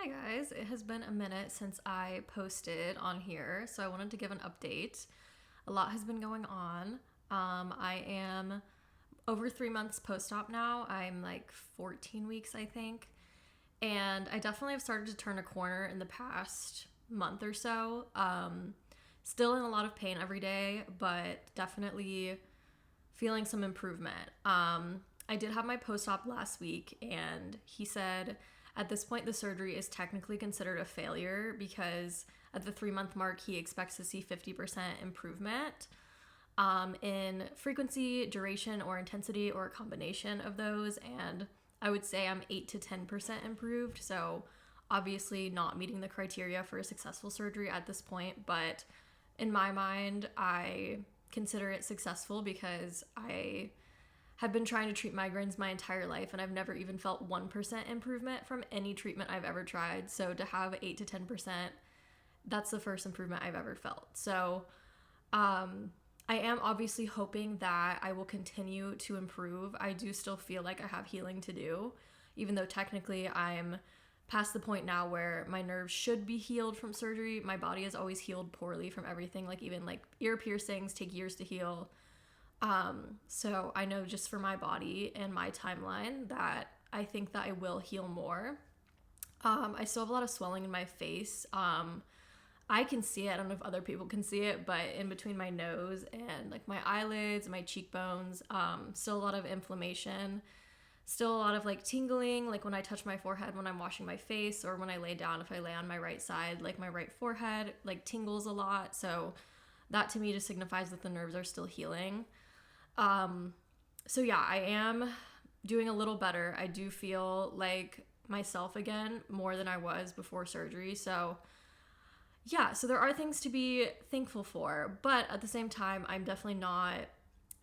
Hi guys, it has been a minute since I posted on here, so I wanted to give an update. A lot has been going on. I am over 3 months post-op now. I'm like 14 weeks, I think. And I definitely have started to turn a corner in the past month or so. Still in a lot of pain every day, but definitely feeling some improvement. I did have my post-op last week, and he said at this point the surgery is technically considered a failure because at the 3 month mark he expects to see 50% improvement in frequency, duration, or intensity, or a combination of those. And I would say I'm 8 to 10% improved. So obviously not meeting the criteria for a successful surgery at this point, but in my mind, I consider it successful because I have been trying to treat migraines my entire life and I've never even felt 1% improvement from any treatment I've ever tried. So to have 8 to 10%, that's the first improvement I've ever felt. So I am obviously hoping that I will continue to improve. I do still feel like I have healing to do, even though technically I'm past the point now where my nerves should be healed from surgery. My body has always healed poorly from everything, like even like ear piercings take years to heal. So I know just for my body and my timeline that I think that I will heal more. I still have a lot of swelling in my face. I can see it. I don't know if other people can see it, but in between my nose and like my eyelids, my cheekbones, still a lot of inflammation, still a lot of like tingling, like when I touch my forehead when I'm washing my face, or when I lay down, if I lay on my right side, like my right forehead like tingles a lot. So that to me just signifies that the nerves are still healing. So yeah, I am doing a little better. I do feel like myself again more than I was before surgery. So yeah, so there are things to be thankful for, but at the same time, I'm definitely not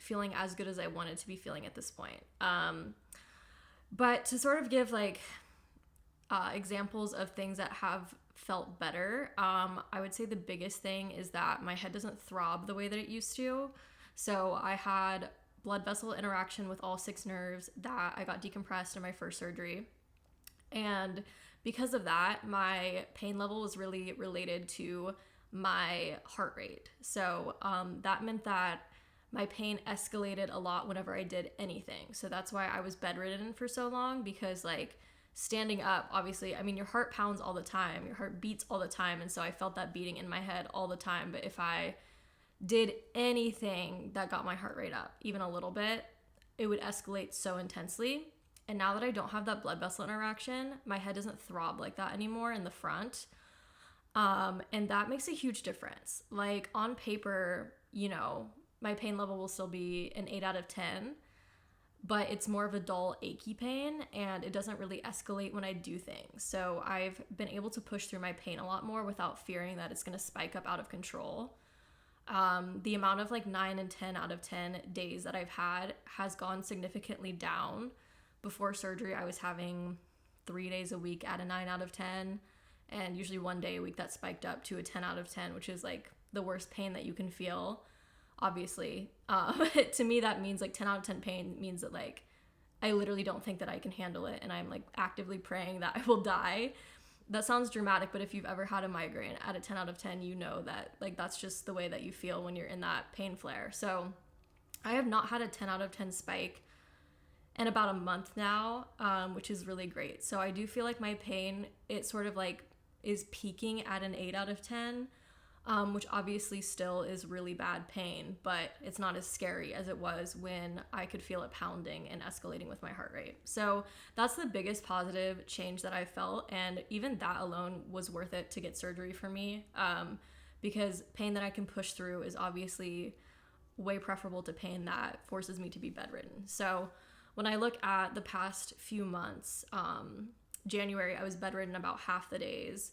feeling as good as I wanted to be feeling at this point. But to sort of give like examples of things that have felt better, I would say the biggest thing is that my head doesn't throb the way that it used to. So I had blood vessel interaction with all 6 nerves that I got decompressed in my first surgery. And because of that, my pain level was really related to my heart rate. So that meant that my pain escalated a lot whenever I did anything. So that's why I was bedridden for so long, because like standing up, obviously, I mean, your heart pounds all the time, your heart beats all the time. And so I felt that beating in my head all the time. But if I did anything that got my heart rate up, even a little bit, it would escalate so intensely. And now that I don't have that blood vessel interaction, my head doesn't throb like that anymore in the front. And that makes a huge difference. Like on paper, you know, my pain level will still be an 8 out of 10, but it's more of a dull, achy pain, and it doesn't really escalate when I do things. So I've been able to push through my pain a lot more without fearing that it's going to spike up out of control. The amount of like 9 and 10 out of 10 days that I've had has gone significantly down. Before surgery, I was having 3 days a week at a 9 out of 10, and usually 1 day a week that spiked up to a 10 out of 10, which is like the worst pain that you can feel, obviously. To me, that means like 10 out of 10 pain means that like I literally don't think that I can handle it, and I'm like actively praying that I will die. That sounds dramatic, but if you've ever had a migraine at a 10 out of 10, you know that like that's just the way that you feel when you're in that pain flare. So I have not had a 10 out of 10 spike in about a month now, which is really great. So I do feel like my pain, it sort of like is peaking at an 8 out of 10, which obviously still is really bad pain, but it's not as scary as it was when I could feel it pounding and escalating with my heart rate. So that's the biggest positive change that I felt, and even that alone was worth it to get surgery for me, because pain that I can push through is obviously way preferable to pain that forces me to be bedridden. So when I look at the past few months, January, I was bedridden about half the days.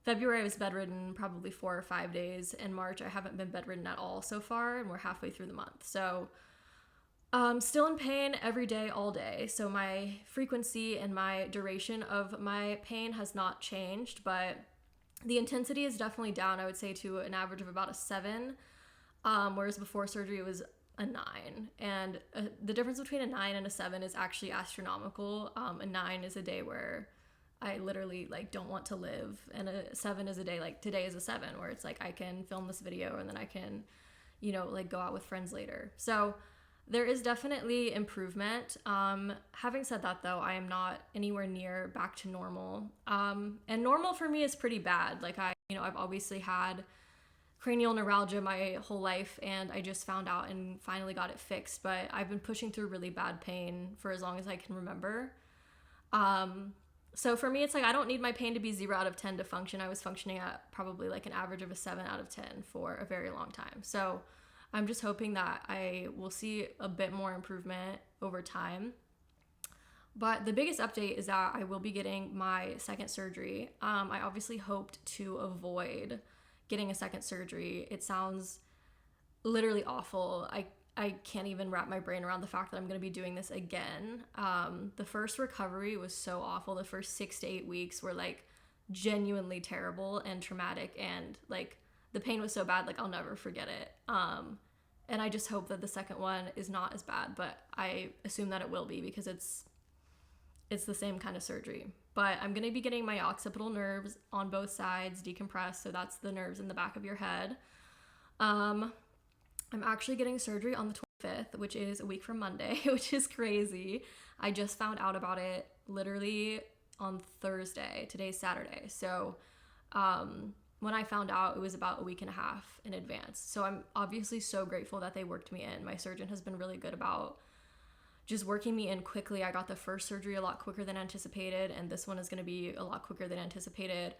February, I was bedridden probably 4 or 5 days. In March, I haven't been bedridden at all so far, and we're halfway through the month. So still in pain every day, all day. So my frequency and my duration of my pain has not changed, but the intensity is definitely down, I would say, to an average of about a 7, whereas before surgery it was a 9. And the difference between a 9 and a 7 is actually astronomical. A 9 is a day where I literally like don't want to live, and a 7 is a day, like today is a 7, where it's like I can film this video and then I can, you know, like go out with friends later. So there is definitely improvement. Having said that though, I am not anywhere near back to normal. And normal for me is pretty bad. Like I've obviously had cranial neuralgia my whole life, and I just found out and finally got it fixed, but I've been pushing through really bad pain for as long as I can remember. So for me, it's like I don't need my pain to be 0 out of 10 to function. I was functioning at probably like an average of a 7 out of 10 for a very long time. So I'm just hoping that I will see a bit more improvement over time. But the biggest update is that I will be getting my second surgery. I obviously hoped to avoid getting a second surgery. It sounds literally awful. I can't even wrap my brain around the fact that I'm going to be doing this again. The first recovery was so awful. The first 6 to 8 weeks were like genuinely terrible and traumatic, and like the pain was so bad, like I'll never forget it. And I just hope that the second one is not as bad, but I assume that it will be because it's the same kind of surgery. But I'm going to be getting my occipital nerves on both sides decompressed, so that's the nerves in the back of your head. I'm actually getting surgery on the 25th, which is a week from Monday, which is crazy. I just found out about it literally on Thursday. Today's Saturday. So when I found out, it was about a week and a half in advance. So I'm obviously so grateful that they worked me in. My surgeon has been really good about just working me in quickly. I got the first surgery a lot quicker than anticipated, and this one is going to be a lot quicker than anticipated.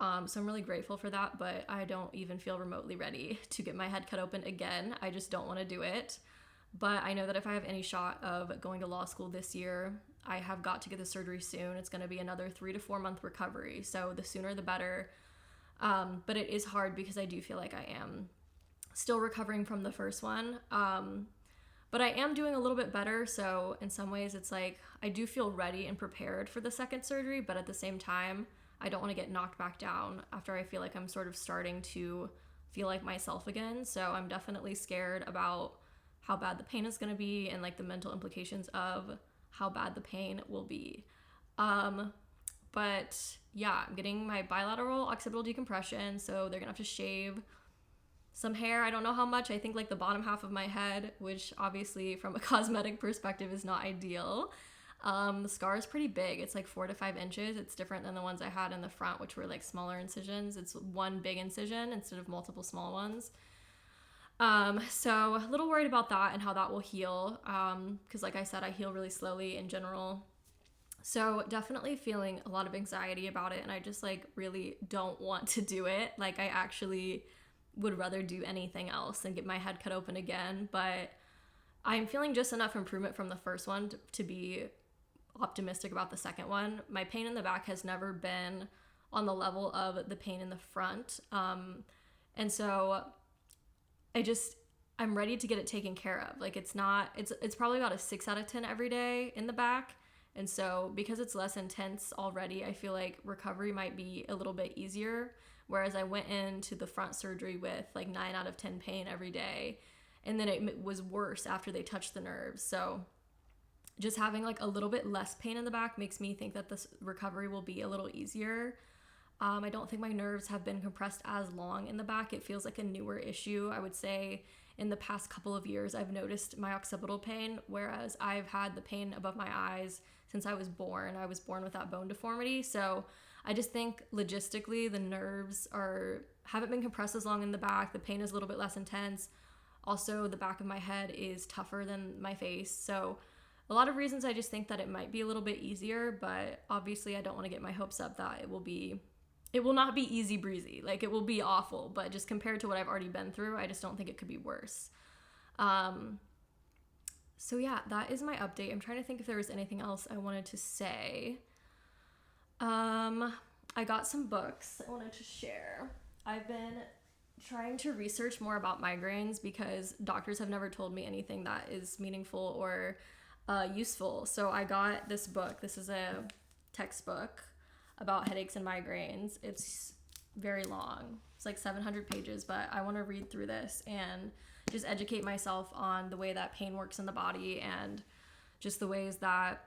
So I'm really grateful for that, but I don't even feel remotely ready to get my head cut open again. I just don't want to do it. But I know that if I have any shot of going to law school this year, I have got to get the surgery soon. It's going to be another 3 to 4 month recovery, so the sooner the better. But it is hard because I do feel like I am still recovering from the first one. But I am doing a little bit better, so in some ways it's like I do feel ready and prepared for the second surgery, but at the same time, I don't want to get knocked back down after I feel like I'm sort of starting to feel like myself again. So I'm definitely scared about how bad the pain is going to be and like the mental implications of how bad the pain will be. But yeah, I'm getting my bilateral occipital decompression, so they're gonna have to shave some hair. I don't know how much. I think like the bottom half of my head, which obviously from a cosmetic perspective is not ideal. The scar is pretty big. It's like 4 to 5 inches. It's different than the ones I had in the front, which were like smaller incisions. It's one big incision instead of multiple small ones. So a little worried about that and how that will heal. Because like I said, I heal really slowly in general. So definitely feeling a lot of anxiety about it, and I just like really don't want to do it. Like I actually would rather do anything else than get my head cut open again, but I'm feeling just enough improvement from the first one to be optimistic about the second one. My pain in the back has never been on the level of the pain in the front. And so I'm ready to get it taken care of. Like it's probably about a 6 out of 10 every day in the back. And so because it's less intense already, I feel like recovery might be a little bit easier. Whereas I went into the front surgery with like 9 out of 10 pain every day. And then it was worse after they touched the nerves. So just having like a little bit less pain in the back makes me think that this recovery will be a little easier. I don't think my nerves have been compressed as long in the back. It feels like a newer issue. I would say in the past couple of years, I've noticed my occipital pain, whereas I've had the pain above my eyes since I was born. I was born with that bone deformity. So I just think logistically the nerves haven't been compressed as long in the back. The pain is a little bit less intense. Also, the back of my head is tougher than my face. So a lot of reasons I just think that it might be a little bit easier, but obviously I don't want to get my hopes up that it will not be easy breezy. Like it will be awful, but just compared to what I've already been through, I just don't think it could be worse. So yeah, that is my update. I'm trying to think if there was anything else I wanted to say. I got some books I wanted to share. I've been trying to research more about migraines because doctors have never told me anything that is meaningful or useful. So I got this book. This is a textbook about headaches and migraines. It's very long. It's like 700 pages, but I want to read through this and just educate myself on the way that pain works in the body and just the ways that,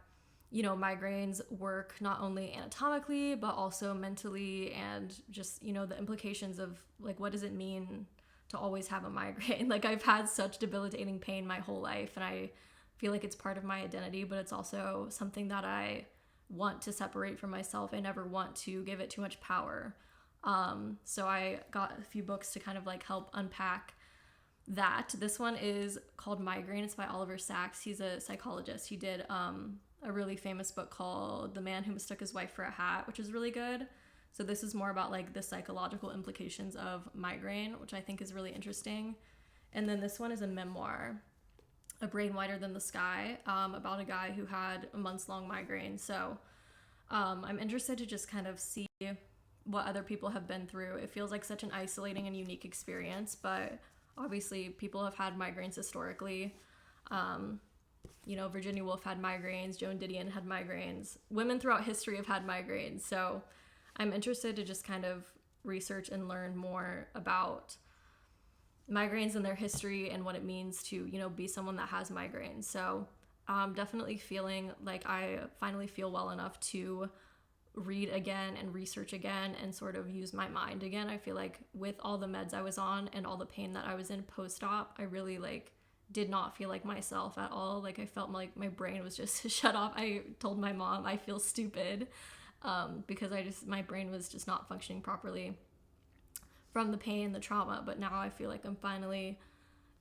migraines work not only anatomically, but also mentally, and just, the implications of like, what does it mean to always have a migraine? Like, I've had such debilitating pain my whole life, and I feel like it's part of my identity, but it's also something that I want to separate from myself. I never want to give it too much power. So I got a few books to kind of like help unpack that. This one is called Migraine. It's by Oliver Sacks. He's a psychologist. He did a really famous book called The Man Who Mistook His Wife for a Hat, which is really good. So this is more about like the psychological implications of migraine, which I think is really interesting. And then this one is a memoir, A Brain Whiter Than the Sky, about a guy who had a months-long migraine. So I'm interested to just kind of see what other people have been through. It feels like such an isolating and unique experience, but obviously people have had migraines historically. Virginia Woolf had migraines, Joan Didion had migraines. Women throughout history have had migraines. So I'm interested to just kind of research and learn more about migraines and their history and what it means to, be someone that has migraines. So I'm definitely feeling like I finally feel well enough to read again and research again and sort of use my mind again. I feel like with all the meds I was on and all the pain that I was in post-op, I really did not feel like myself at all. Like, I felt like my brain was just shut off. I told my mom I feel stupid because my brain was just not functioning properly from the pain, the trauma. But now I feel like I'm finally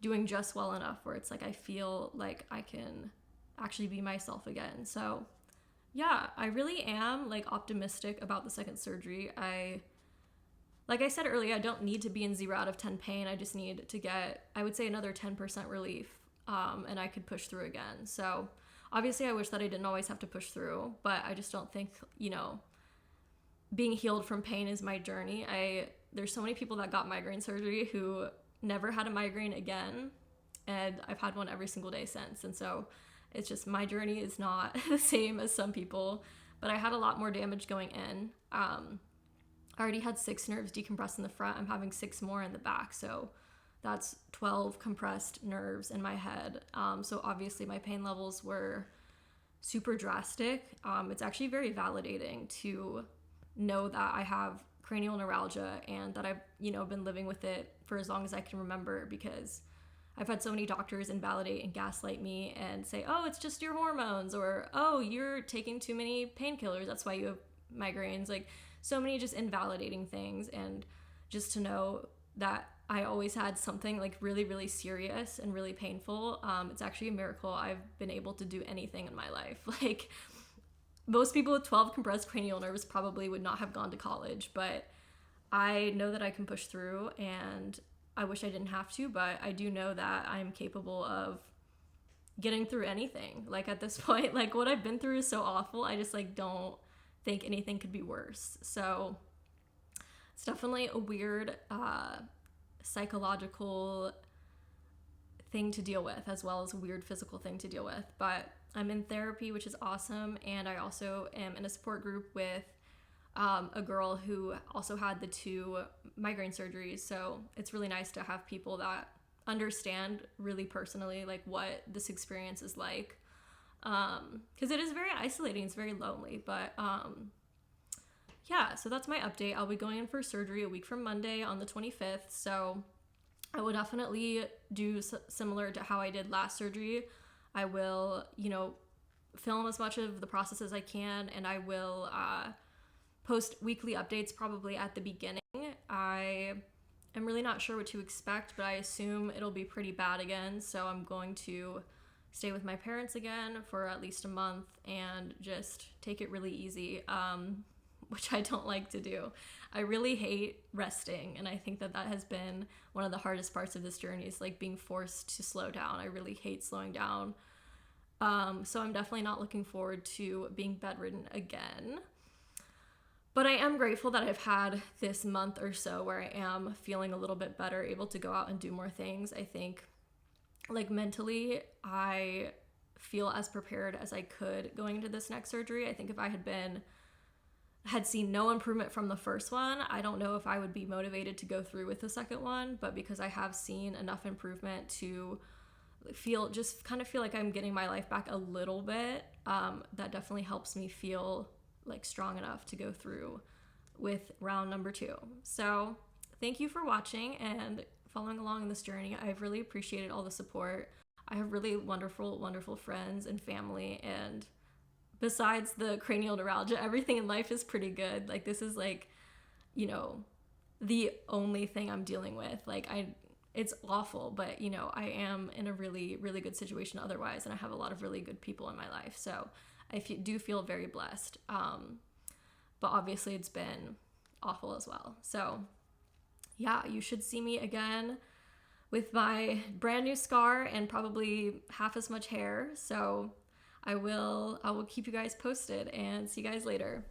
doing just well enough where it's like I feel like I can actually be myself again. So yeah, I really am optimistic about the second surgery. Like I said earlier, I don't need to be in 0 out of 10 pain. I just need to get, I would say, another 10% relief, and I could push through again. So obviously I wish that I didn't always have to push through, but I just don't think, being healed from pain is my journey. There's so many people that got migraine surgery who never had a migraine again, and I've had one every single day since. And so it's just, my journey is not the same as some people, but I had a lot more damage going in. I already had 6 nerves decompressed in the front. I'm having 6 more in the back. So that's 12 compressed nerves in my head. So obviously my pain levels were super drastic. It's actually very validating to know that I have cranial neuralgia and that I've, been living with it for as long as I can remember, because I've had so many doctors invalidate and gaslight me and say, oh, it's just your hormones, or, oh, you're taking too many painkillers, that's why you have migraines. So many just invalidating things. And just to know that I always had something really, really serious and really painful. It's actually a miracle I've been able to do anything in my life. Most people with 12 compressed cranial nerves probably would not have gone to college, but I know that I can push through, and I wish I didn't have to, but I do know that I'm capable of getting through anything. At this point, what I've been through is so awful. I just don't think anything could be worse. So it's definitely a weird psychological thing to deal with, as well as a weird physical thing to deal with. But I'm in therapy, which is awesome. And I also am in a support group with a girl who also had the 2 migraine surgeries. So it's really nice to have people that understand really personally what this experience is like, because it is very isolating. It's very lonely. But yeah, so that's my update. I'll be going in for surgery a week from Monday on the 25th. So I will definitely do similar to how I did last surgery. I will, film as much of the process as I can, and I will post weekly updates probably at the beginning. I am really not sure what to expect, but I assume it'll be pretty bad again. So I'm going to stay with my parents again for at least a month and just take it really easy, which I don't like to do. I really hate resting, and I think that has been one of the hardest parts of this journey, is being forced to slow down. I really hate slowing down. So I'm definitely not looking forward to being bedridden again. But I am grateful that I've had this month or so where I am feeling a little bit better, able to go out and do more things. I think mentally, I feel as prepared as I could going into this next surgery. I think if I had seen no improvement from the first one, I don't know if I would be motivated to go through with the second one. But because I have seen enough improvement to feel like I'm getting my life back a little bit, that definitely helps me feel like strong enough to go through with round number 2. So thank you for watching and following along in this journey. I've really appreciated all the support. I have really wonderful friends and family, and besides the cranial neuralgia, everything in life is pretty good. Like, this is like, you know, the only thing I'm dealing with. Like, it's awful, but you know, I am in a really good situation otherwise, and I have a lot of really good people in my life. So I do feel very blessed. But obviously it's been awful as well. So yeah, you should see me again with my brand new scar and probably half as much hair. So I will keep you guys posted, and see you guys later.